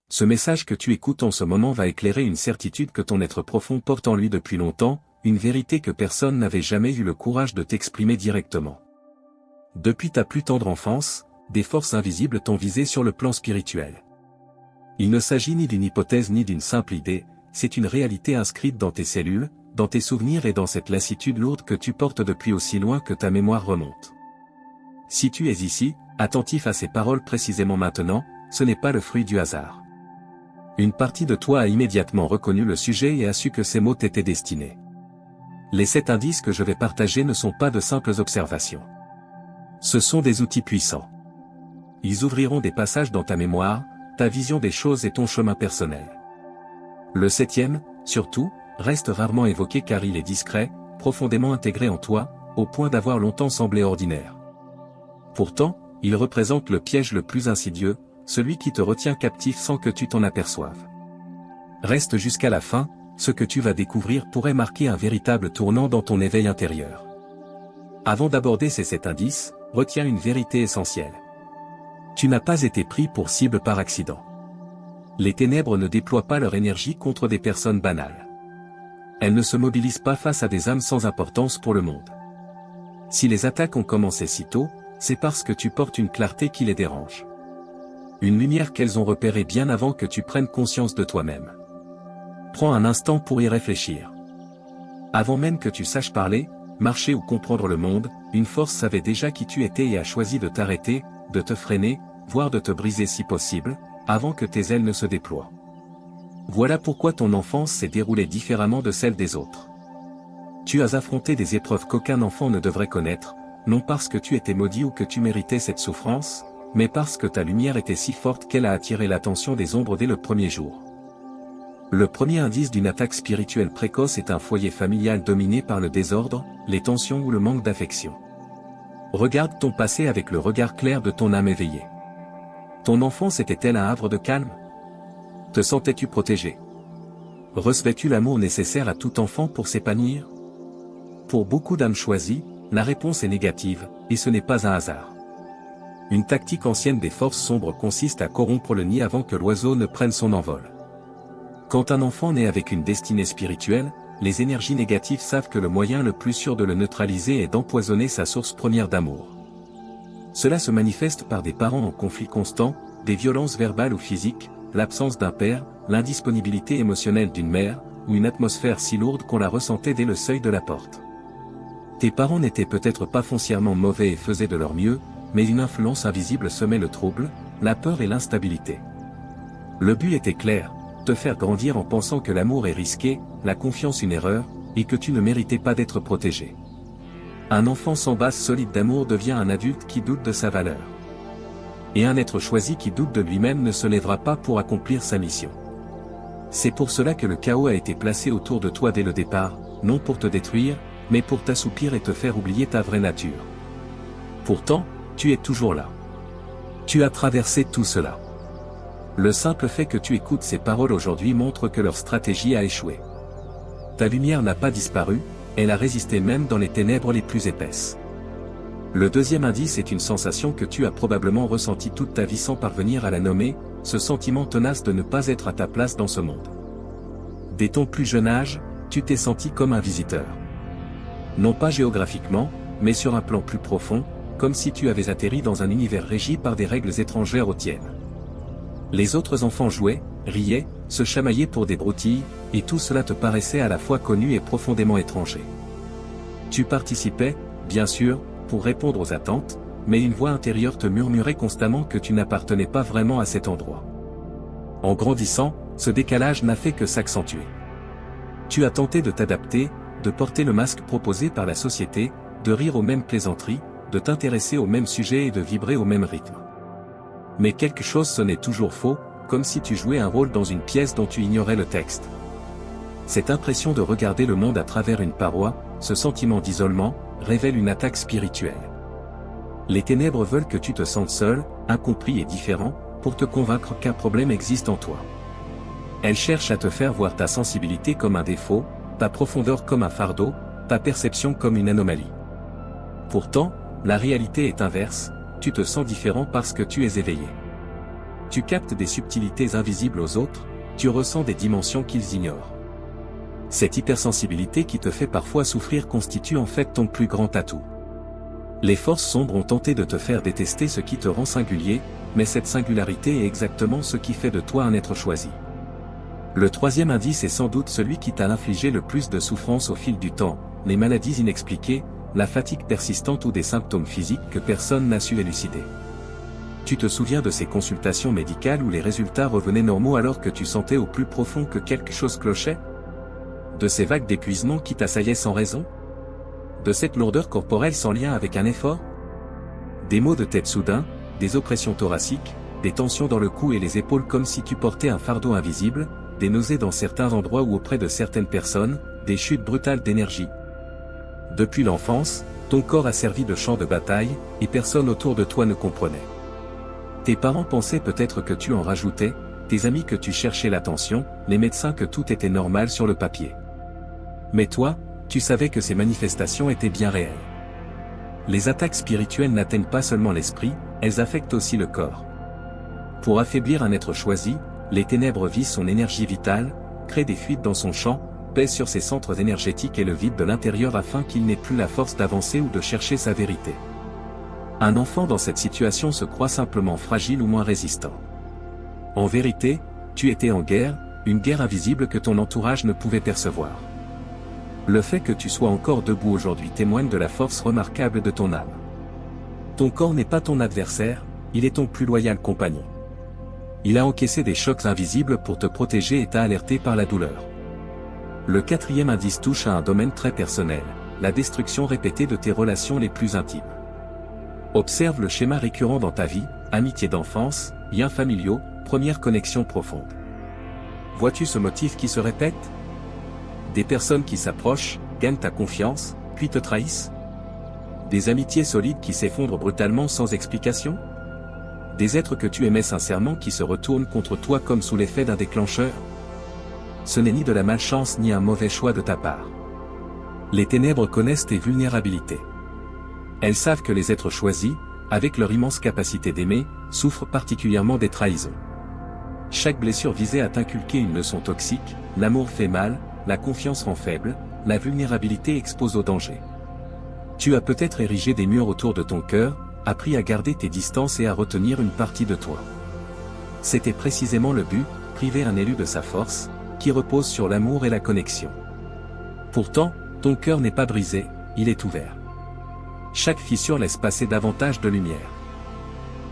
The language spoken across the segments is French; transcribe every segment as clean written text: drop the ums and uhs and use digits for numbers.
Ce message que tu écoutes en ce moment va éclairer une certitude que ton être profond porte en lui depuis longtemps, une vérité que personne n'avait jamais eu le courage de t'exprimer directement. Depuis ta plus tendre enfance, des forces invisibles t'ont visé sur le plan spirituel. Il ne s'agit ni d'une hypothèse ni d'une simple idée, c'est une réalité inscrite dans tes cellules, dans tes souvenirs et dans cette lassitude lourde que tu portes depuis aussi loin que ta mémoire remonte. Si tu es ici, attentif à ces paroles précisément maintenant, ce n'est pas le fruit du hasard. Une partie de toi a immédiatement reconnu le sujet et a su que ces mots t'étaient destinés. Les 7 indices que je vais partager ne sont pas de simples observations. Ce sont des outils puissants. Ils ouvriront des passages dans ta mémoire, ta vision des choses et ton chemin personnel. Le 7e, surtout, reste rarement évoqué car il est discret, profondément intégré en toi, au point d'avoir longtemps semblé ordinaire. Pourtant, il représente le piège le plus insidieux, celui qui te retient captif sans que tu t'en aperçoives. Reste jusqu'à la fin, ce que tu vas découvrir pourrait marquer un véritable tournant dans ton éveil intérieur. Avant d'aborder ces 7 indices, retiens une vérité essentielle. Tu n'as pas été pris pour cible par accident. Les ténèbres ne déploient pas leur énergie contre des personnes banales. Elles ne se mobilisent pas face à des âmes sans importance pour le monde. Si les attaques ont commencé si tôt, c'est parce que tu portes une clarté qui les dérange. Une lumière qu'elles ont repérée bien avant que tu prennes conscience de toi-même. Prends un instant pour y réfléchir. Avant même que tu saches parler, marcher ou comprendre le monde, une force savait déjà qui tu étais et a choisi de t'arrêter, de te freiner, voire de te briser si possible, avant que tes ailes ne se déploient. Voilà pourquoi ton enfance s'est déroulée différemment de celle des autres. Tu as affronté des épreuves qu'aucun enfant ne devrait connaître, non parce que tu étais maudit ou que tu méritais cette souffrance, mais parce que ta lumière était si forte qu'elle a attiré l'attention des ombres dès le premier jour. Le premier indice d'une attaque spirituelle précoce est un foyer familial dominé par le désordre, les tensions ou le manque d'affection. Regarde ton passé avec le regard clair de ton âme éveillée. Ton enfance était-elle un havre de calme? Te sentais-tu protégé? Recevais-tu l'amour nécessaire à tout enfant pour s'épanouir? Pour beaucoup d'âmes choisies, la réponse est négative, et ce n'est pas un hasard. Une tactique ancienne des forces sombres consiste à corrompre le nid avant que l'oiseau ne prenne son envol. Quand un enfant naît avec une destinée spirituelle, les énergies négatives savent que le moyen le plus sûr de le neutraliser est d'empoisonner sa source première d'amour. Cela se manifeste par des parents en conflit constant, des violences verbales ou physiques, l'absence d'un père, l'indisponibilité émotionnelle d'une mère, ou une atmosphère si lourde qu'on la ressentait dès le seuil de la porte. Tes parents n'étaient peut-être pas foncièrement mauvais et faisaient de leur mieux, mais une influence invisible semait le trouble, la peur et l'instabilité. Le but était clair, te faire grandir en pensant que l'amour est risqué, la confiance une erreur, et que tu ne méritais pas d'être protégé. Un enfant sans base solide d'amour devient un adulte qui doute de sa valeur. Et un être choisi qui doute de lui-même ne se lèvera pas pour accomplir sa mission. C'est pour cela que le chaos a été placé autour de toi dès le départ, non pour te détruire, mais pour t'assoupir et te faire oublier ta vraie nature. Pourtant, tu es toujours là. Tu as traversé tout cela. Le simple fait que tu écoutes ces paroles aujourd'hui montre que leur stratégie a échoué. Ta lumière n'a pas disparu, elle a résisté même dans les ténèbres les plus épaisses. Le deuxième indice est une sensation que tu as probablement ressentie toute ta vie sans parvenir à la nommer, ce sentiment tenace de ne pas être à ta place dans ce monde. Dès ton plus jeune âge, tu t'es senti comme un visiteur. Non pas géographiquement, mais sur un plan plus profond, comme si tu avais atterri dans un univers régi par des règles étrangères aux tiennes. Les autres enfants jouaient, riaient, se chamaillaient pour des broutilles, et tout cela te paraissait à la fois connu et profondément étranger. Tu participais, bien sûr, pour répondre aux attentes, mais une voix intérieure te murmurait constamment que tu n'appartenais pas vraiment à cet endroit. En grandissant, ce décalage n'a fait que s'accentuer. Tu as tenté de t'adapter, de porter le masque proposé par la société, de rire aux mêmes plaisanteries, de t'intéresser aux mêmes sujets et de vibrer au même rythme. Mais quelque chose sonnait toujours faux, comme si tu jouais un rôle dans une pièce dont tu ignorais le texte. Cette impression de regarder le monde à travers une paroi, ce sentiment d'isolement, révèle une attaque spirituelle. Les ténèbres veulent que tu te sentes seul, incompris et différent, pour te convaincre qu'un problème existe en toi. Elles cherchent à te faire voir ta sensibilité comme un défaut, ta profondeur comme un fardeau, ta perception comme une anomalie. Pourtant, la réalité est inverse, tu te sens différent parce que tu es éveillé. Tu captes des subtilités invisibles aux autres, tu ressens des dimensions qu'ils ignorent. Cette hypersensibilité qui te fait parfois souffrir constitue en fait ton plus grand atout. Les forces sombres ont tenté de te faire détester ce qui te rend singulier, mais cette singularité est exactement ce qui fait de toi un être choisi. Le troisième indice est sans doute celui qui t'a infligé le plus de souffrance au fil du temps, les maladies inexpliquées, la fatigue persistante ou des symptômes physiques que personne n'a su élucider. Tu te souviens de ces consultations médicales où les résultats revenaient normaux alors que tu sentais au plus profond que quelque chose clochait? De ces vagues d'épuisement qui t'assaillaient sans raison? De cette lourdeur corporelle sans lien avec un effort? Des maux de tête soudains, des oppressions thoraciques, des tensions dans le cou et les épaules comme si tu portais un fardeau invisible, des nausées dans certains endroits ou auprès de certaines personnes, des chutes brutales d'énergie. Depuis l'enfance, ton corps a servi de champ de bataille, et personne autour de toi ne comprenait. Tes parents pensaient peut-être que tu en rajoutais, tes amis que tu cherchais l'attention, les médecins que tout était normal sur le papier. Mais toi, tu savais que ces manifestations étaient bien réelles. Les attaques spirituelles n'atteignent pas seulement l'esprit, elles affectent aussi le corps. Pour affaiblir un être choisi, les ténèbres visent son énergie vitale, créent des fuites dans son champ, pèsent sur ses centres énergétiques et le vident de l'intérieur afin qu'il n'ait plus la force d'avancer ou de chercher sa vérité. Un enfant dans cette situation se croit simplement fragile ou moins résistant. En vérité, tu étais en guerre, une guerre invisible que ton entourage ne pouvait percevoir. Le fait que tu sois encore debout aujourd'hui témoigne de la force remarquable de ton âme. Ton corps n'est pas ton adversaire, il est ton plus loyal compagnon. Il a encaissé des chocs invisibles pour te protéger et t'a alerté par la douleur. Le quatrième indice touche à un domaine très personnel, la destruction répétée de tes relations les plus intimes. Observe le schéma récurrent dans ta vie, amitié d'enfance, liens familiaux, première connexion profonde. Vois-tu ce motif qui se répète? Des personnes qui s'approchent, gagnent ta confiance, puis te trahissent? Des amitiés solides qui s'effondrent brutalement sans explication? Des êtres que tu aimais sincèrement qui se retournent contre toi comme sous l'effet d'un déclencheur? Ce n'est ni de la malchance ni un mauvais choix de ta part. Les ténèbres connaissent tes vulnérabilités. Elles savent que les êtres choisis, avec leur immense capacité d'aimer, souffrent particulièrement des trahisons. Chaque blessure visait à t'inculquer une leçon toxique, l'amour fait mal, la confiance rend faible, la vulnérabilité expose au danger. Tu as peut-être érigé des murs autour de ton cœur, appris à garder tes distances et à retenir une partie de toi. C'était précisément le but, priver un élu de sa force, qui repose sur l'amour et la connexion. Pourtant, ton cœur n'est pas brisé, il est ouvert. Chaque fissure laisse passer davantage de lumière.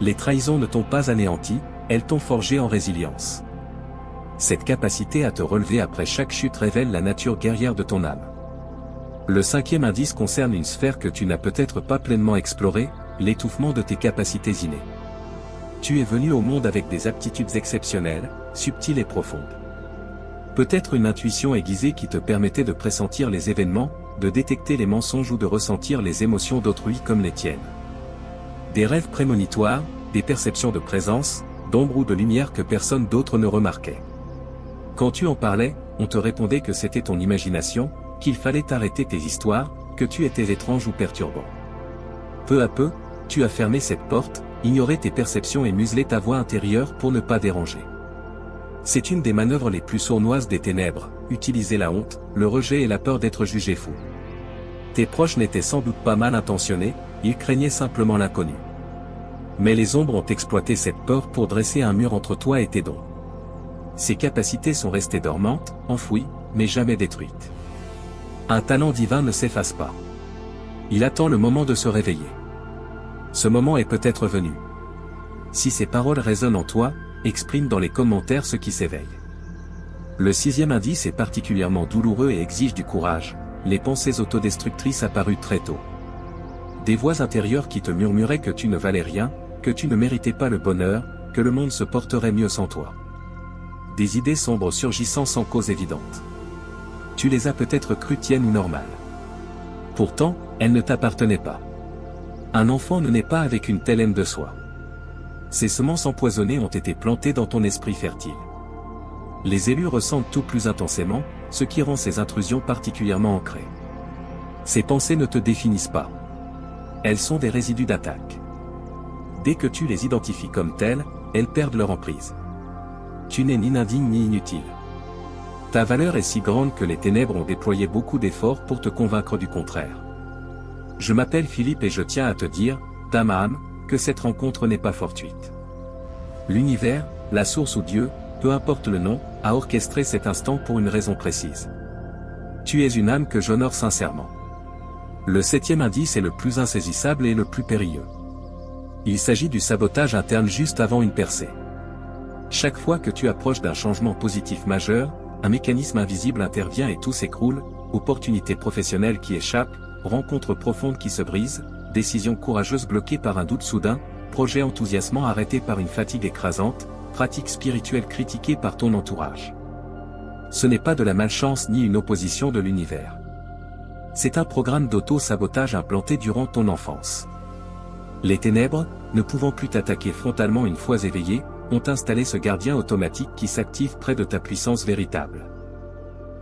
Les trahisons ne t'ont pas anéanti, elles t'ont forgé en résilience. Cette capacité à te relever après chaque chute révèle la nature guerrière de ton âme. Le cinquième indice concerne une sphère que tu n'as peut-être pas pleinement explorée, l'étouffement de tes capacités innées. Tu es venu au monde avec des aptitudes exceptionnelles, subtiles et profondes. Peut-être une intuition aiguisée qui te permettait de pressentir les événements, de détecter les mensonges ou de ressentir les émotions d'autrui comme les tiennes. Des rêves prémonitoires, des perceptions de présence, d'ombre ou de lumière que personne d'autre ne remarquait. Quand tu en parlais, on te répondait que c'était ton imagination, qu'il fallait arrêter tes histoires, que tu étais étrange ou perturbant. Peu à peu, tu as fermé cette porte, ignoré tes perceptions et muselé ta voix intérieure pour ne pas déranger. C'est une des manœuvres les plus sournoises des ténèbres, utiliser la honte, le rejet et la peur d'être jugé fou. Tes proches n'étaient sans doute pas mal intentionnés, ils craignaient simplement l'inconnu. Mais les ombres ont exploité cette peur pour dresser un mur entre toi et tes dons. Ces capacités sont restées dormantes, enfouies, mais jamais détruites. Un talent divin ne s'efface pas. Il attend le moment de se réveiller. Ce moment est peut-être venu. Si ces paroles résonnent en toi, exprime dans les commentaires ce qui s'éveille. Le sixième indice est particulièrement douloureux et exige du courage, les pensées autodestructrices apparues très tôt. Des voix intérieures qui te murmuraient que tu ne valais rien, que tu ne méritais pas le bonheur, que le monde se porterait mieux sans toi. Des idées sombres surgissant sans cause évidente. Tu les as peut-être crues tiennes ou normales. Pourtant, elles ne t'appartenaient pas. Un enfant ne naît pas avec une telle haine de soi. Ces semences empoisonnées ont été plantées dans ton esprit fertile. Les élus ressentent tout plus intensément, ce qui rend ces intrusions particulièrement ancrées. Ces pensées ne te définissent pas. Elles sont des résidus d'attaque. Dès que tu les identifies comme telles, elles perdent leur emprise. Tu n'es ni indigne ni inutile. Ta valeur est si grande que les ténèbres ont déployé beaucoup d'efforts pour te convaincre du contraire. Je m'appelle Philippe et je tiens à te dire, d'âme à âme, que cette rencontre n'est pas fortuite. L'univers, la source ou Dieu, peu importe le nom, a orchestré cet instant pour une raison précise. Tu es une âme que j'honore sincèrement. Le 7e indice est le plus insaisissable et le plus périlleux. Il s'agit du sabotage interne juste avant une percée. Chaque fois que tu approches d'un changement positif majeur, un mécanisme invisible intervient et tout s'écroule, opportunités professionnelles qui échappent, rencontres profondes qui se brisent, décisions courageuses bloquées par un doute soudain, projets enthousiasmants arrêtés par une fatigue écrasante, pratiques spirituelles critiquées par ton entourage. Ce n'est pas de la malchance ni une opposition de l'univers. C'est un programme d'auto-sabotage implanté durant ton enfance. Les ténèbres, ne pouvant plus t'attaquer frontalement une fois éveillé, ont installé ce gardien automatique qui s'active près de ta puissance véritable.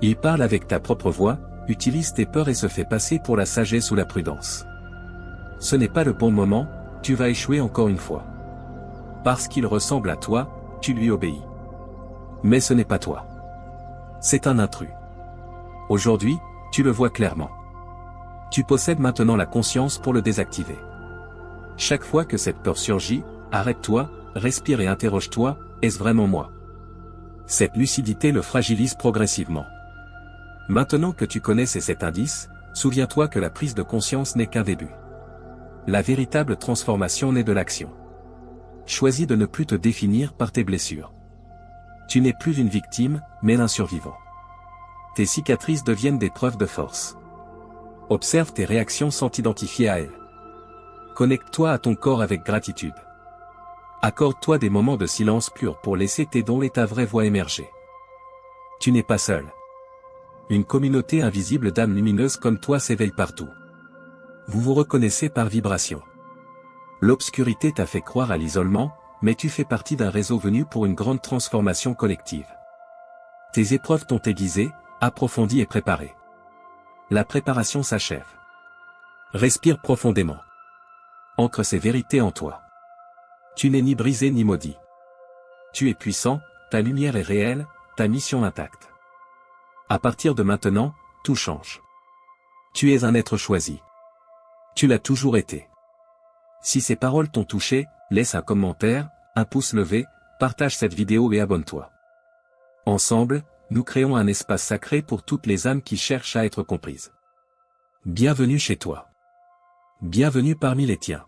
Il parle avec ta propre voix, utilise tes peurs et se fait passer pour la sagesse ou la prudence. Ce n'est pas le bon moment, tu vas échouer encore une fois. Parce qu'il ressemble à toi, tu lui obéis. Mais ce n'est pas toi. C'est un intrus. Aujourd'hui, tu le vois clairement. Tu possèdes maintenant la conscience pour le désactiver. Chaque fois que cette peur surgit, arrête-toi, respire et interroge-toi, est-ce vraiment moi? Cette lucidité le fragilise progressivement. Maintenant que tu connais ces 7 indices, souviens-toi que la prise de conscience n'est qu'un début. La véritable transformation naît de l'action. Choisis de ne plus te définir par tes blessures. Tu n'es plus une victime, mais un survivant. Tes cicatrices deviennent des preuves de force. Observe tes réactions sans t'identifier à elles. Connecte-toi à ton corps avec gratitude. Accorde-toi des moments de silence pur pour laisser tes dons et ta vraie voix émerger. Tu n'es pas seul. Une communauté invisible d'âmes lumineuses comme toi s'éveille partout. Vous vous reconnaissez par vibration. L'obscurité t'a fait croire à l'isolement, mais tu fais partie d'un réseau venu pour une grande transformation collective. Tes épreuves t'ont aiguisé, approfondi et préparé. La préparation s'achève. Respire profondément. Ancre ces vérités en toi. Tu n'es ni brisé ni maudit. Tu es puissant, ta lumière est réelle, ta mission intacte. À partir de maintenant, tout change. Tu es un être choisi. Tu l'as toujours été. Si ces paroles t'ont touché, laisse un commentaire, un pouce levé, partage cette vidéo et abonne-toi. Ensemble, nous créons un espace sacré pour toutes les âmes qui cherchent à être comprises. Bienvenue chez toi. Bienvenue parmi les tiens.